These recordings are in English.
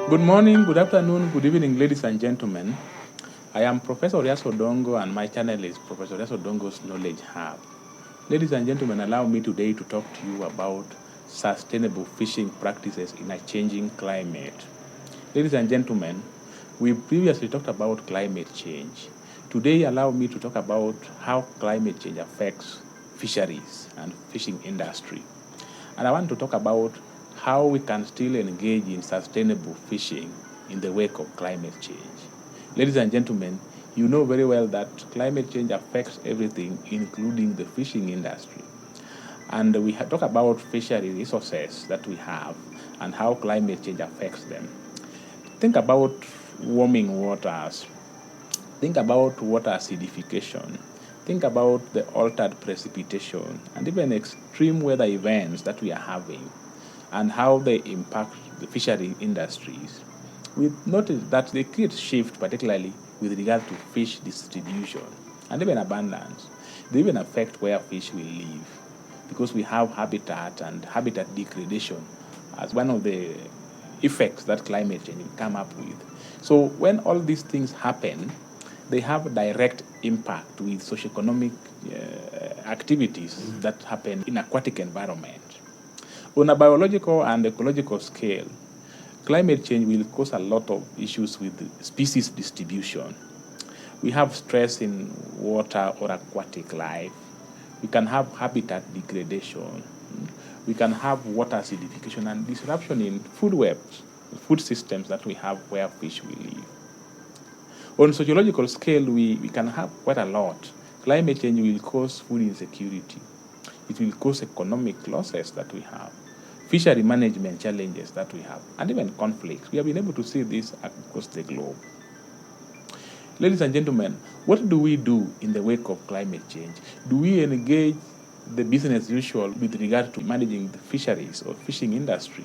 Good morning, good afternoon, good evening, ladies and gentlemen. I am Professor Oriaso Odongo, and my channel is Professor Oriaso Odongo's Knowledge Hub. Ladies and gentlemen, allow me today to talk to you about sustainable fishing practices in a changing climate. Ladies and gentlemen, we previously talked about climate change. Today, allow me to talk about how climate change affects fisheries and fishing industry. And I want to talk about how we can still engage in sustainable fishing in the wake of climate change. Ladies and gentlemen, you know very well that climate change affects everything, including the fishing industry. And we talk about fishery resources that we have and how climate change affects them. Think about warming waters. Think about water acidification. Think about the altered precipitation and even extreme weather events that we are having and how they impact the fishery industries. We've noticed that they create shift, particularly with regard to fish distribution and even abundance. They even affect where fish will live because we have habitat and habitat degradation as one of the effects that climate change will come up with. So when all these things happen, they have direct impact with socioeconomic activities that happen in aquatic environment. On a biological and ecological scale, climate change will cause a lot of issues with species distribution. We have stress in water or aquatic life. We can have habitat degradation. We can have water acidification and disruption in food webs, food systems that we have where fish will live. On sociological scale, we can have quite a lot. Climate change will cause food insecurity. It will cause economic losses that we have, fishery management challenges that we have, and even conflicts. We have been able to see this across the globe. Ladies and gentlemen, what do we do in the wake of climate change? Do we engage the business as usual with regard to managing the fisheries or fishing industry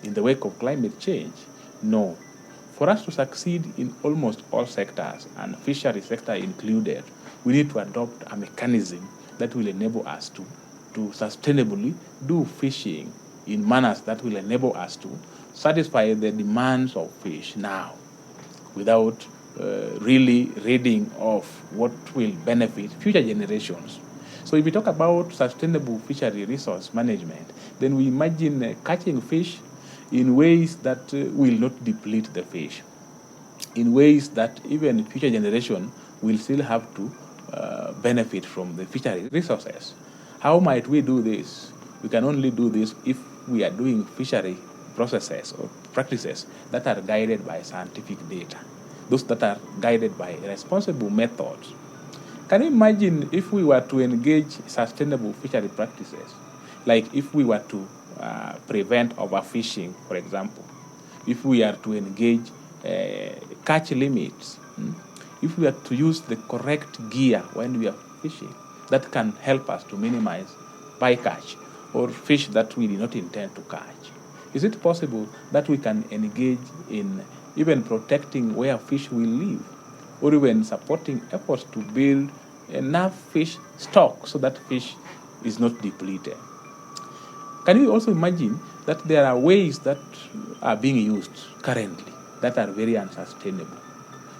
in the wake of climate change? No. For us to succeed in almost all sectors, and fishery sector included, we need to adopt a mechanism that will enable us to sustainably do fishing in manners that will enable us to satisfy the demands of fish now without really reading of what will benefit future generations. So if we talk about sustainable fishery resource management, then we imagine catching fish in ways that will not deplete the fish, in ways that even future generation will still have to benefit from the fishery resources. How might we do this? We can only do this if we are doing fishery processes or practices that are guided by scientific data, those that are guided by responsible methods. Can you imagine if we were to engage sustainable fishery practices, like if we were to prevent overfishing, for example, if we are to engage catch limits, if we are to use the correct gear when we are fishing, that can help us to minimize bycatch or fish that we did not intend to catch. Is it possible that we can engage in even protecting where fish will live, or even supporting efforts to build enough fish stock so that fish is not depleted? Can you also imagine that there are ways that are being used currently that are very unsustainable?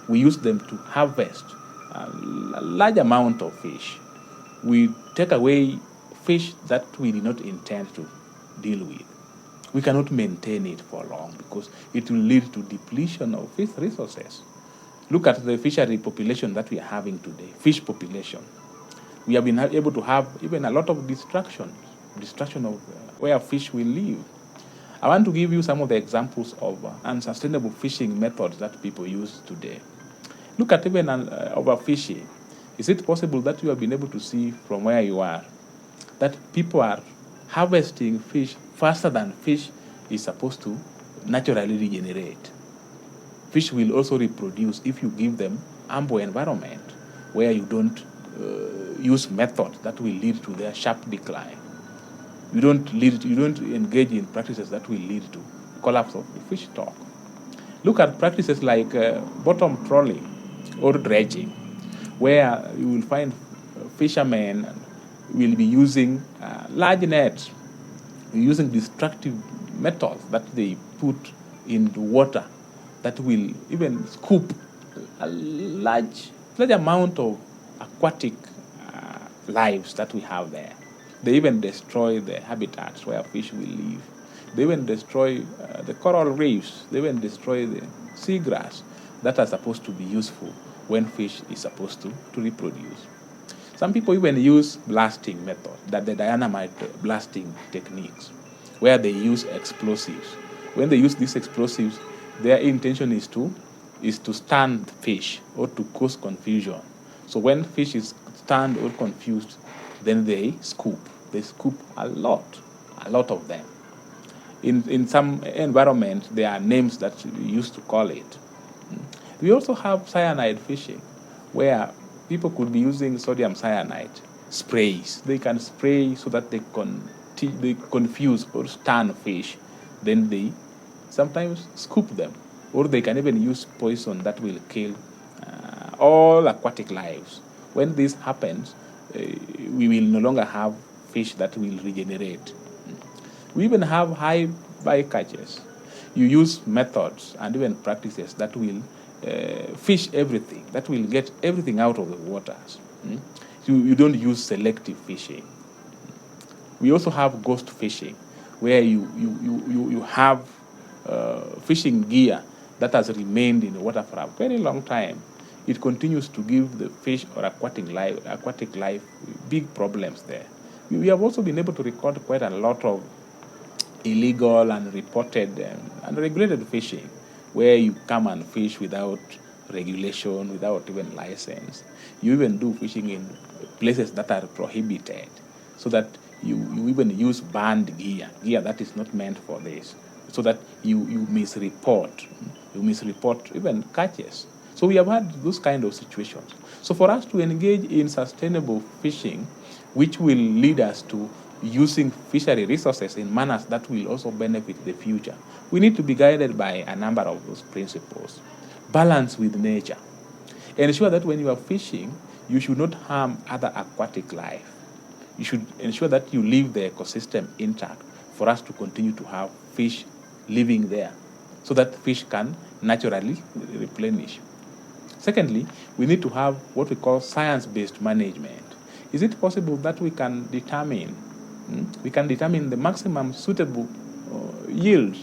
We use them to harvest a large amount of fish. We take away fish that we did not intend to deal with. We cannot maintain it for long because it will lead to depletion of fish resources. Look at the fishery population that we are having today, fish population. We have been able to have even a lot of destruction of where fish will live. I want to give you some of the examples of unsustainable fishing methods that people use today. Look at even overfishing. Is it possible that you have been able to see from where you are that people are harvesting fish faster than fish is supposed to naturally regenerate? Fish will also reproduce if you give them ample environment where you don't use methods that will lead to their sharp decline. You don't engage in practices that will lead to collapse of the fish stock. Look at practices like bottom trawling or dredging, where you will find fishermen will be using large nets, using destructive metals that they put in the water that will even scoop a large amount of aquatic lives that we have there. They even destroy the habitats where fish will live. They even destroy the coral reefs. They even destroy the seagrass that are supposed to be useful when fish is supposed to reproduce. Some people even use blasting method, that the dynamite blasting techniques, where they use explosives. When they use these explosives, their intention is to stun the fish or to cause confusion. So when fish is stunned or confused, then they scoop. They scoop a lot of them. In some environments, there are names that we used to call it. We also have cyanide fishing, where people could be using sodium cyanide sprays. They can spray so that they confuse or stun fish. Then they sometimes scoop them, or they can even use poison that will kill all aquatic lives. When this happens, we will no longer have fish that will regenerate. We even have high bycatches. You use methods and even practices that will fish everything, that will get everything out of the waters. You don't use selective fishing. We also have ghost fishing, where you have fishing gear that has remained in the water for a very long time. It continues to give the fish or aquatic life big problems there. We have also been able to record quite a lot of illegal and reported and unregulated fishing, where you come and fish without regulation, without even license. You even do fishing in places that are prohibited, so that you even use banned gear that is not meant for this, so that you misreport even catches. So we have had those kind of situations. So for us to engage in sustainable fishing, which will lead us to using fishery resources in manners that will also benefit the future, we need to be guided by a number of those principles. Balance with nature. Ensure that when you are fishing, you should not harm other aquatic life. You should ensure that you leave the ecosystem intact for us to continue to have fish living there, so that fish can naturally replenish. Secondly, we need to have what we call science-based management. Is it possible that we can determine the maximum suitable yields?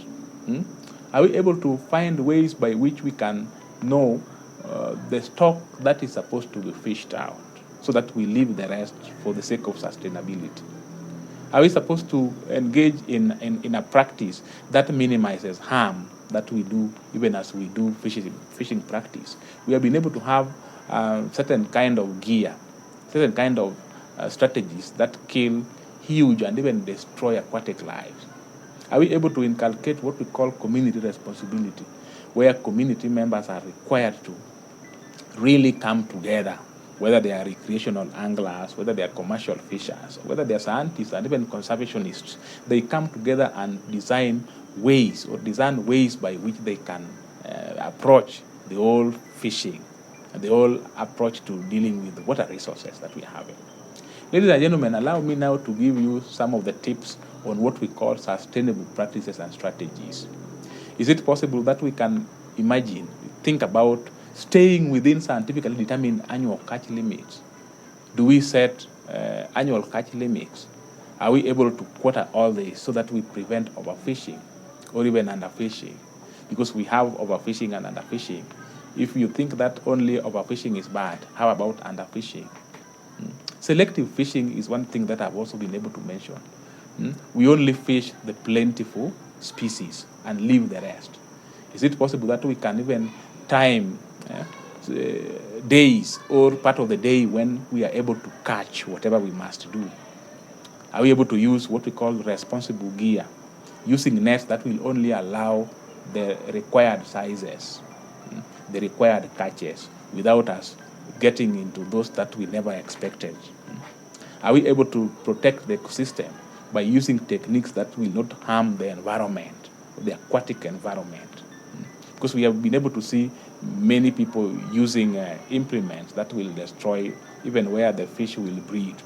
Are we able to find ways by which we can know the stock that is supposed to be fished out, so that we leave the rest for the sake of sustainability? Are we supposed to engage in a practice that minimizes harm that we do, even as we do fishing practice? We have been able to have certain kind of gear, certain kind of strategies that kill huge and even destroy aquatic lives. Are we able to inculcate what we call community responsibility, where community members are required to really come together, whether they are recreational anglers, whether they are commercial fishers, whether they are scientists and even conservationists? They come together and design ways by which they can approach the whole fishing, and the whole approach to dealing with the water resources that we have. Ladies and gentlemen, allow me now to give you some of the tips on what we call sustainable practices and strategies. Is it possible that we can think about staying within scientifically determined annual catch limits? Do we set annual catch limits? Are we able to quota all this so that we prevent overfishing or even underfishing? Because we have overfishing and underfishing. If you think that only overfishing is bad, how about underfishing? Selective fishing is one thing that I've also been able to mention. We only fish the plentiful species and leave the rest. Is it possible that we can even time days or part of the day when we are able to catch whatever we must do? Are we able to use what we call responsible gear, using nets that will only allow the required sizes, the required catches, without us getting into those that we never expected? Are we able to protect the ecosystem by using techniques that will not harm the environment, the aquatic environment? Because we have been able to see many people using implements that will destroy even where the fish will breed.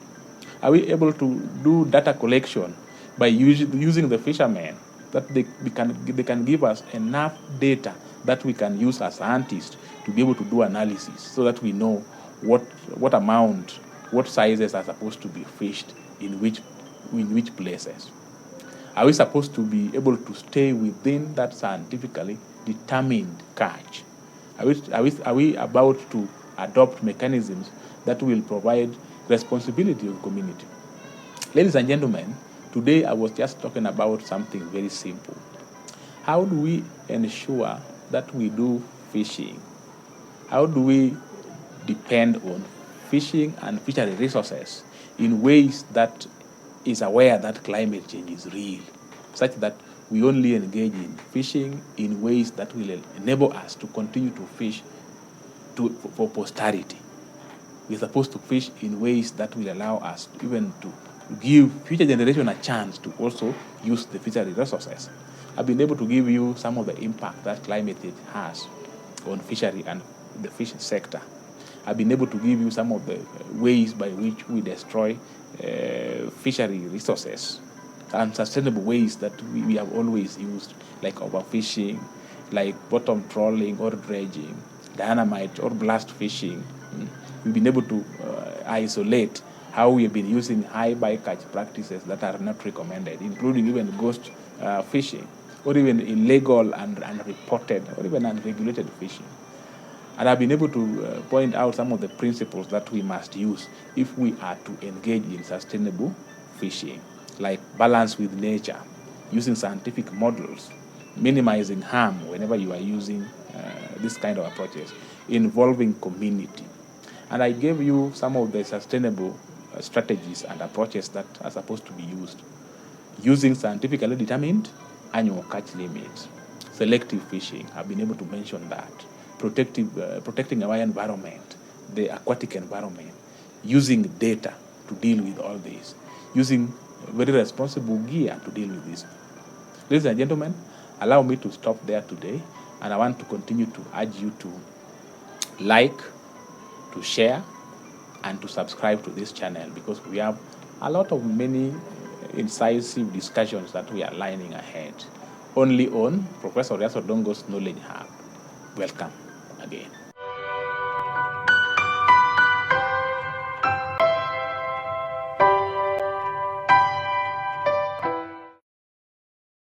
Are we able to do data collection by using the fishermen that they can give us enough data that we can use as scientists to be able to do analysis, so that we know what amount, what sizes are supposed to be fished in which places. Are we supposed to be able to stay within that scientifically determined catch? Are we about to adopt mechanisms that will provide responsibility of community? Ladies and gentlemen, today I was just talking about something very simple. How do we ensure that we do fishing? How do we depend on fishing and fishery resources in ways that is aware that climate change is real, such that we only engage in fishing in ways that will enable us to continue to fish for posterity? We're supposed to fish in ways that will allow us even to give future generation a chance to also use the fishery resources. I've been able to give you some of the impact that climate change has on fishery and the fish sector. I've been able to give you some of the ways by which we destroy fishery resources, unsustainable ways that we have always used, like overfishing, like bottom trawling or dredging, dynamite or blast fishing. We've been able to isolate how we have been using high bycatch practices that are not recommended, including even ghost fishing, or even illegal and unreported or even unregulated fishing. And I've been able to point out some of the principles that we must use if we are to engage in sustainable fishing, like balance with nature, using scientific models, minimizing harm whenever you are using this kind of approaches, involving community. And I gave you some of the sustainable strategies and approaches that are supposed to be used, using scientifically determined annual catch limits, selective fishing. I've been able to mention that. Protecting our environment, the aquatic environment, using data to deal with all this, using very responsible gear to deal with this. Ladies and gentlemen, allow me to stop there today, and I want to continue to urge you to like, to share, and to subscribe to this channel, because we have a lot of many incisive discussions that we are lining ahead, only on Professor Oriaso Odongo's Knowledge Hub. Welcome again.